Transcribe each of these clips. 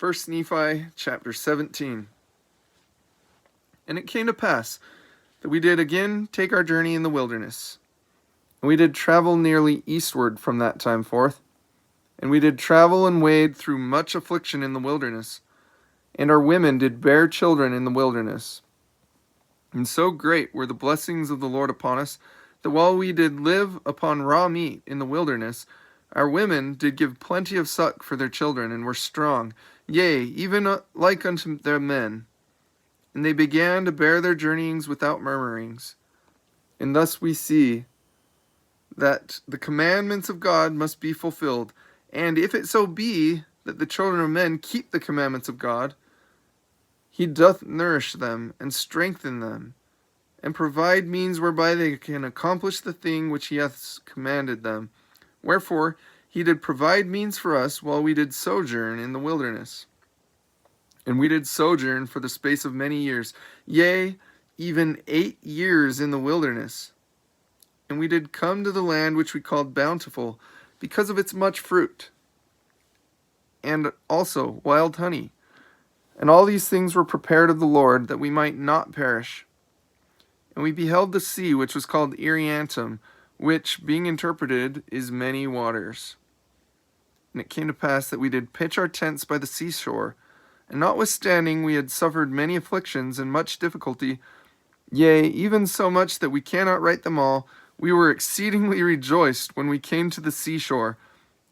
1 Nephi chapter 17. And it came to pass that we did again take our journey in the wilderness. And we did travel nearly eastward from that time forth. And we did travel and wade through much affliction in the wilderness. And our women did bear children in the wilderness. And so great were the blessings of the Lord upon us, that while we did live upon raw meat in the wilderness, our women did give plenty of suck for their children, and were strong, yea, even like unto their men. And they began to bear their journeyings without murmurings. And thus we see that the commandments of God must be fulfilled. And if it so be that the children of men keep the commandments of God, he doth nourish them, and strengthen them, and provide means whereby they can accomplish the thing which he hath commanded them. Wherefore he did provide means for us while we did sojourn in the wilderness. And we did sojourn for the space of many years, yea, even 8 years in the wilderness. And we did come to the land which we called Bountiful, because of its much fruit, and also wild honey. And all these things were prepared of the Lord, that we might not perish. And we beheld the sea, which was called Iriantum, which, being interpreted, is many waters. And it came to pass that we did pitch our tents by the seashore, and notwithstanding we had suffered many afflictions and much difficulty, yea, even so much that we cannot write them all, we were exceedingly rejoiced when we came to the seashore,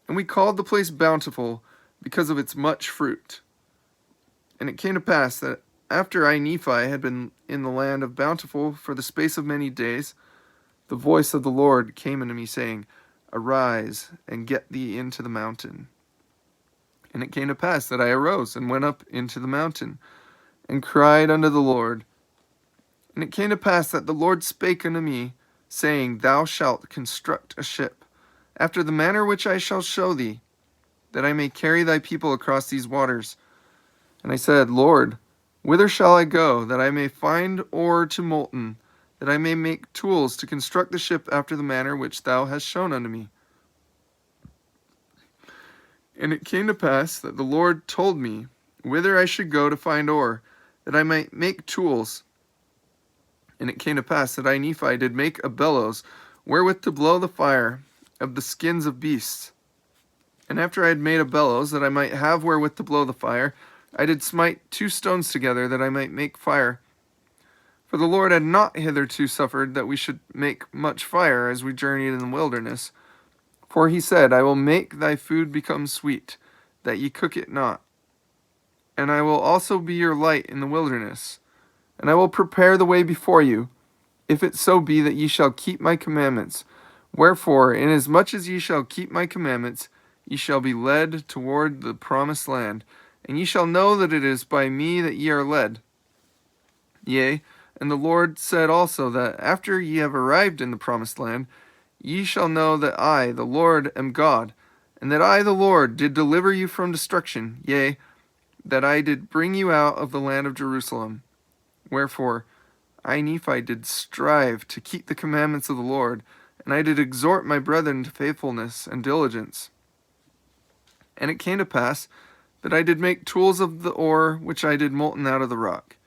and we called the place Bountiful, because of its much fruit. And it came to pass that after I, Nephi, had been in the land of Bountiful for the space of many days, the voice of the Lord came unto me, saying, Arise, and get thee into the mountain. And it came to pass that I arose, and went up into the mountain, and cried unto the Lord. And it came to pass that the Lord spake unto me, saying, Thou shalt construct a ship, after the manner which I shall show thee, that I may carry thy people across these waters. And I said, Lord, whither shall I go, that I may find ore to molten, that I may make tools to construct the ship after the manner which thou hast shown unto me? And it came to pass that the Lord told me whither I should go to find ore, that I might make tools. And it came to pass that I, Nephi, did make a bellows, wherewith to blow the fire of the skins of beasts. And after I had made a bellows, that I might have wherewith to blow the fire, I did smite 2 stones together, that I might make fire. For the Lord had not hitherto suffered that we should make much fire as we journeyed in the wilderness. For he said, I will make thy food become sweet, that ye cook it not. And I will also be your light in the wilderness. And I will prepare the way before you, if it so be that ye shall keep my commandments. Wherefore, inasmuch as ye shall keep my commandments, ye shall be led toward the promised land, and ye shall know that it is by me that ye are led. Yea, and the Lord said also that after ye have arrived in the promised land, ye shall know that I, the Lord, am God, and that I, the Lord, did deliver you from destruction, yea, that I did bring you out of the land of Jerusalem. Wherefore, I, Nephi, did strive to keep the commandments of the Lord, and I did exhort my brethren to faithfulness and diligence. And it came to pass that I did make tools of the ore which I did molten out of the rock.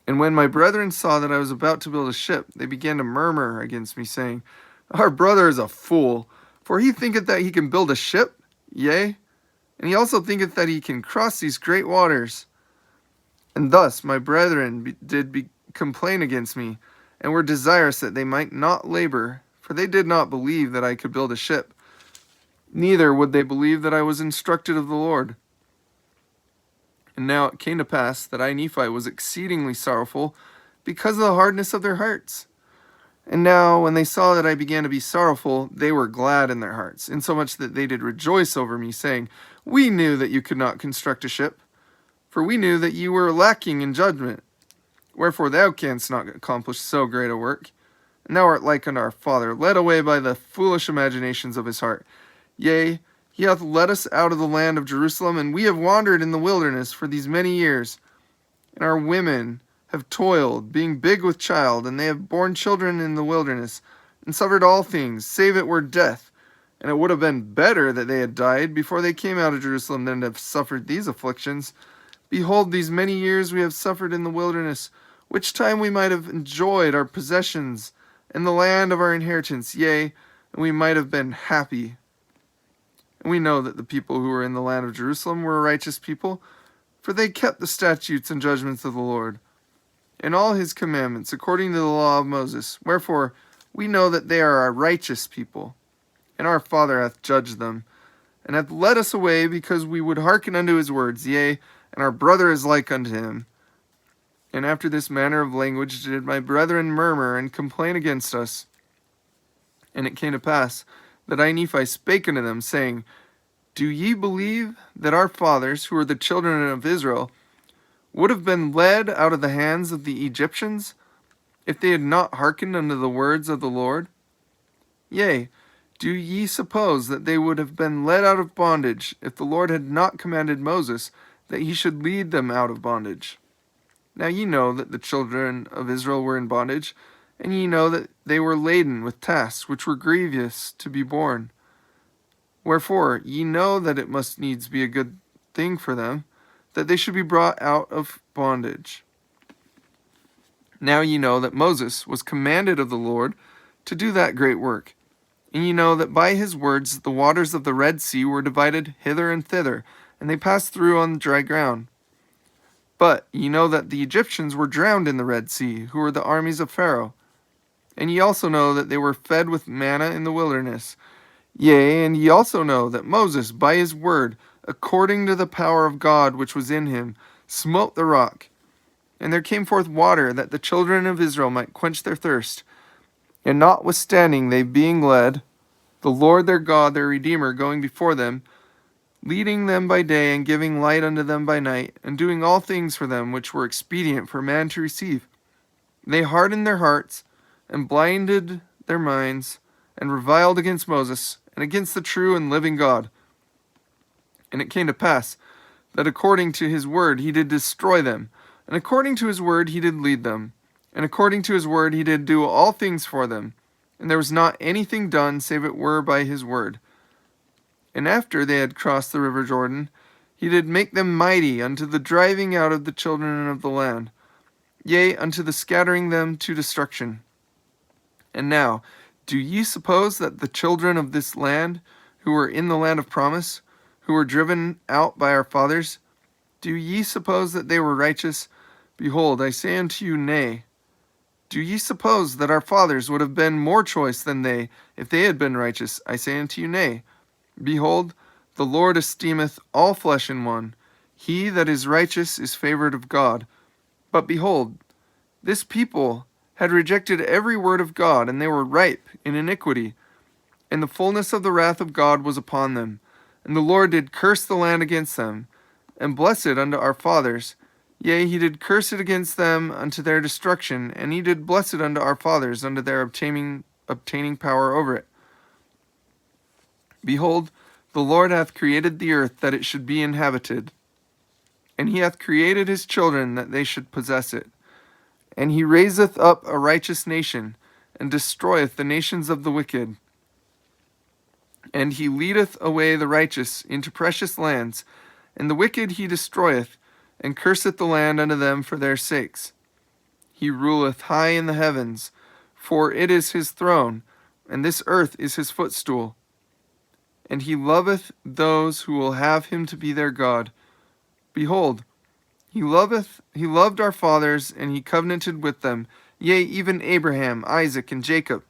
And when my brethren saw that I was about to build a ship, they began to murmur against me, saying, Our brother is a fool, for he thinketh that he can build a ship, yea, and he also thinketh that he can cross these great waters. And thus my brethren did complain against me, and were desirous that they might not labor, for they did not believe that I could build a ship, neither would they believe that I was instructed of the Lord. And now it came to pass that I, Nephi, was exceedingly sorrowful, because of the hardness of their hearts. And now, when they saw that I began to be sorrowful, they were glad in their hearts, insomuch that they did rejoice over me, saying, We knew that you could not construct a ship, for we knew that you were lacking in judgment. Wherefore thou canst not accomplish so great a work. And thou art like unto our father, led away by the foolish imaginations of his heart. Yea, he hath led us out of the land of Jerusalem, and we have wandered in the wilderness for these many years. And our women have toiled, being big with child, and they have borne children in the wilderness, and suffered all things, save it were death. And it would have been better that they had died before they came out of Jerusalem than to have suffered these afflictions. Behold, these many years we have suffered in the wilderness, which time we might have enjoyed our possessions and the land of our inheritance, yea, and we might have been happy. And we know that the people who were in the land of Jerusalem were a righteous people, for they kept the statutes and judgments of the Lord, and all his commandments, according to the law of Moses. Wherefore we know that they are a righteous people, and our Father hath judged them, and hath led us away, because we would hearken unto his words, yea, and our brother is like unto him. And after this manner of language did my brethren murmur and complain against us. And it came to pass that I, Nephi, spake unto them, saying, Do ye believe that our fathers, who are the children of Israel, would have been led out of the hands of the Egyptians, if they had not hearkened unto the words of the Lord? Yea, do ye suppose that they would have been led out of bondage, if the Lord had not commanded Moses that he should lead them out of bondage? Now ye know that the children of Israel were in bondage, and ye know that they were laden with tasks which were grievous to be borne. Wherefore ye know that it must needs be a good thing for them, that they should be brought out of bondage. Now ye know that Moses was commanded of the Lord to do that great work. And ye know that by his words the waters of the Red Sea were divided hither and thither, and they passed through on dry ground. But ye know that the Egyptians were drowned in the Red Sea, who were the armies of Pharaoh. And ye also know that they were fed with manna in the wilderness. Yea, and ye also know that Moses, by his word, according to the power of God which was in him, smote the rock. And there came forth water, that the children of Israel might quench their thirst. And notwithstanding they being led, the Lord their God, their Redeemer, going before them, leading them by day, and giving light unto them by night, and doing all things for them which were expedient for man to receive, they hardened their hearts, and blinded their minds, and reviled against Moses, and against the true and living God. And it came to pass, that according to his word he did destroy them, and according to his word he did lead them, and according to his word he did do all things for them, and there was not anything done save it were by his word. And after they had crossed the river Jordan, he did make them mighty unto the driving out of the children of the land, yea, unto the scattering them to destruction. And now, do ye suppose that the children of this land, who were in the land of promise, who were driven out by our fathers, do ye suppose that they were righteous? Behold, I say unto you, nay. Do ye suppose that our fathers would have been more choice than they, if they had been righteous? I say unto you, nay. Behold, the Lord esteemeth all flesh in one. He that is righteous is favored of God. But behold, this people had rejected every word of God, and they were ripe in iniquity. And the fullness of the wrath of God was upon them. And the Lord did curse the land against them, and bless it unto our fathers. Yea, he did curse it against them unto their destruction, and he did bless it unto our fathers unto their obtaining power over it. Behold, the Lord hath created the earth that it should be inhabited, and he hath created his children that they should possess it. And he raiseth up a righteous nation, and destroyeth the nations of the wicked. And he leadeth away the righteous into precious lands, and the wicked he destroyeth, and curseth the land unto them for their sakes. He ruleth high in the heavens, for it is his throne, and this earth is his footstool. And he loveth those who will have him to be their God. Behold, he loved our fathers, and he covenanted with them, yea, even Abraham, Isaac, and Jacob.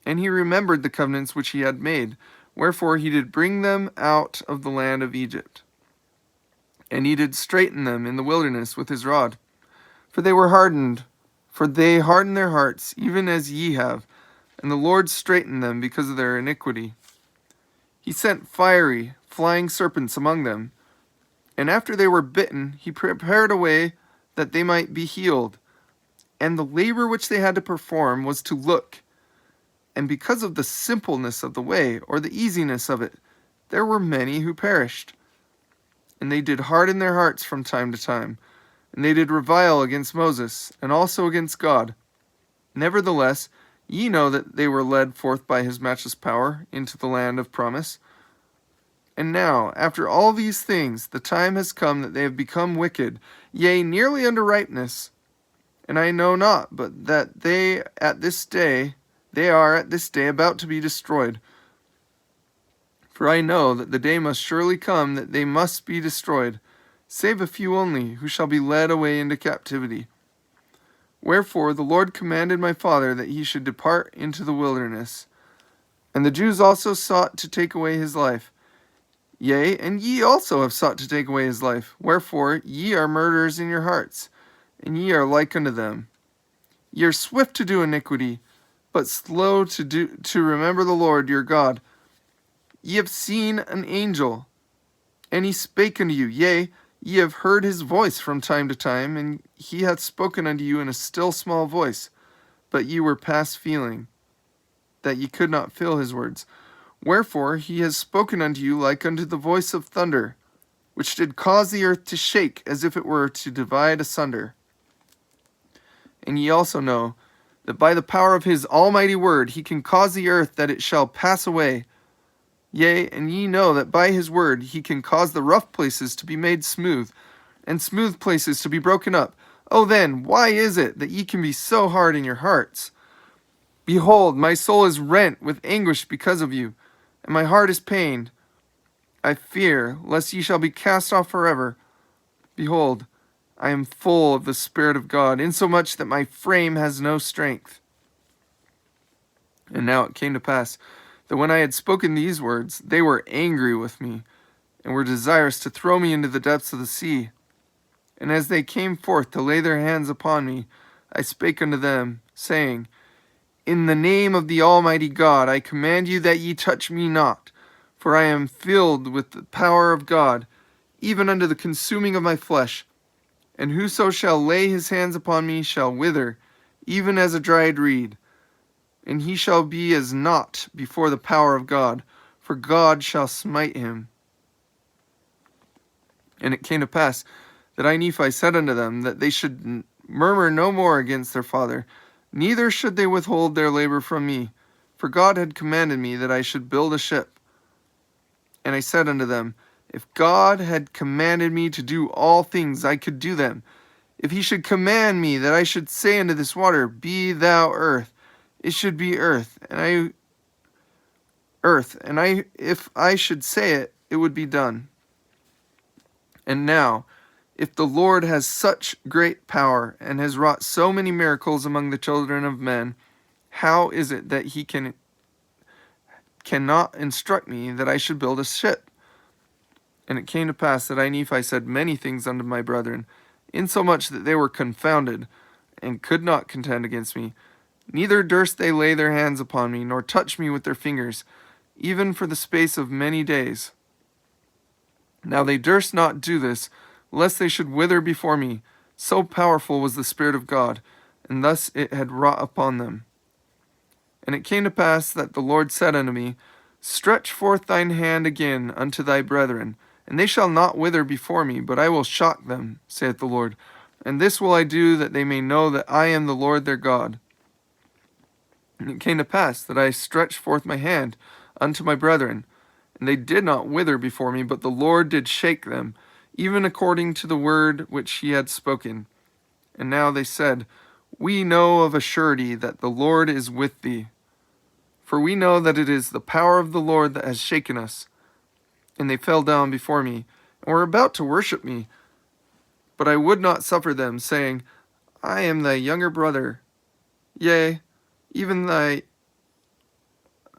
And he remembered the covenants which he had made, wherefore he did bring them out of the land of Egypt. And he did straiten them in the wilderness with his rod. For they hardened their hearts, even as ye have, and the Lord straitened them because of their iniquity. He sent fiery, flying serpents among them, and after they were bitten, he prepared a way that they might be healed. And the labor which they had to perform was to look. And because of the simpleness of the way, or the easiness of it, there were many who perished. And they did harden their hearts from time to time, and they did revile against Moses, and also against God. Nevertheless, Ye know that they were led forth by his matchless power into the land of promise. And now, after all these things, the time has come that they have become wicked, yea, nearly unto ripeness. And I know not, but that they are at this day about to be destroyed. For I know that the day must surely come that they must be destroyed, save a few only, who shall be led away into captivity. Wherefore the Lord commanded my father that he should depart into the wilderness. And the Jews also sought to take away his life. Yea, and ye also have sought to take away his life. Wherefore ye are murderers in your hearts, and ye are like unto them. Ye are swift to do iniquity, but slow to remember the Lord your God. Ye have seen an angel, and he spake unto you. Yea, ye have heard his voice from time to time, and he hath spoken unto you in a still small voice. But ye were past feeling, that ye could not feel his words. Wherefore he has spoken unto you like unto the voice of thunder, which did cause the earth to shake, as if it were to divide asunder. And ye also know that by the power of his almighty word he can cause the earth that it shall pass away. Yea, and ye know that by his word he can cause the rough places to be made smooth, and smooth places to be broken up. O then, why is it that ye can be so hard in your hearts? Behold, my soul is rent with anguish because of you, and my heart is pained. I fear lest ye shall be cast off forever. Behold, I am full of the Spirit of God, insomuch that my frame has no strength. And now it came to pass that when I had spoken these words, they were angry with me, and were desirous to throw me into the depths of the sea. And as they came forth to lay their hands upon me, I spake unto them, saying, In the name of the Almighty God, I command you that ye touch me not, for I am filled with the power of God, even unto the consuming of my flesh. And whoso shall lay his hands upon me shall wither, even as a dried reed. And he shall be as naught before the power of God, for God shall smite him. And it came to pass that I, Nephi, said unto them that they should murmur no more against their father, neither should they withhold their labor from me, for God had commanded me that I should build a ship. And I said unto them, If God had commanded me to do all things, I could do them. If he should command me that I should say unto this water, Be thou earth, it should be earth, and if I should say it, it would be done. And now, if the Lord has such great power, and has wrought so many miracles among the children of men, how is it that he cannot instruct me that I should build a ship? And it came to pass that I, Nephi, said many things unto my brethren, insomuch that they were confounded, and could not contend against me. Neither durst they lay their hands upon me, nor touch me with their fingers, even for the space of many days. Now they durst not do this, lest they should wither before me. So powerful was the Spirit of God, and thus it had wrought upon them. And it came to pass that the Lord said unto me, Stretch forth thine hand again unto thy brethren, and they shall not wither before me, but I will shock them, saith the Lord. And this will I do, that they may know that I am the Lord their God. And it came to pass that I stretched forth my hand unto my brethren, and they did not wither before me, but the Lord did shake them, even according to the word which he had spoken. And now they said, We know of a surety that the Lord is with thee. For we know that it is the power of the Lord that has shaken us. And they fell down before me, and were about to worship me. But I would not suffer them, saying, I am thy younger brother. Yea, even thy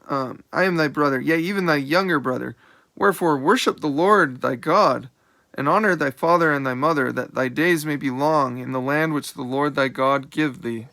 I am thy brother, yea, even thy younger brother. Wherefore worship the Lord thy God, and honor thy father and thy mother, that thy days may be long in the land which the Lord thy God give thee.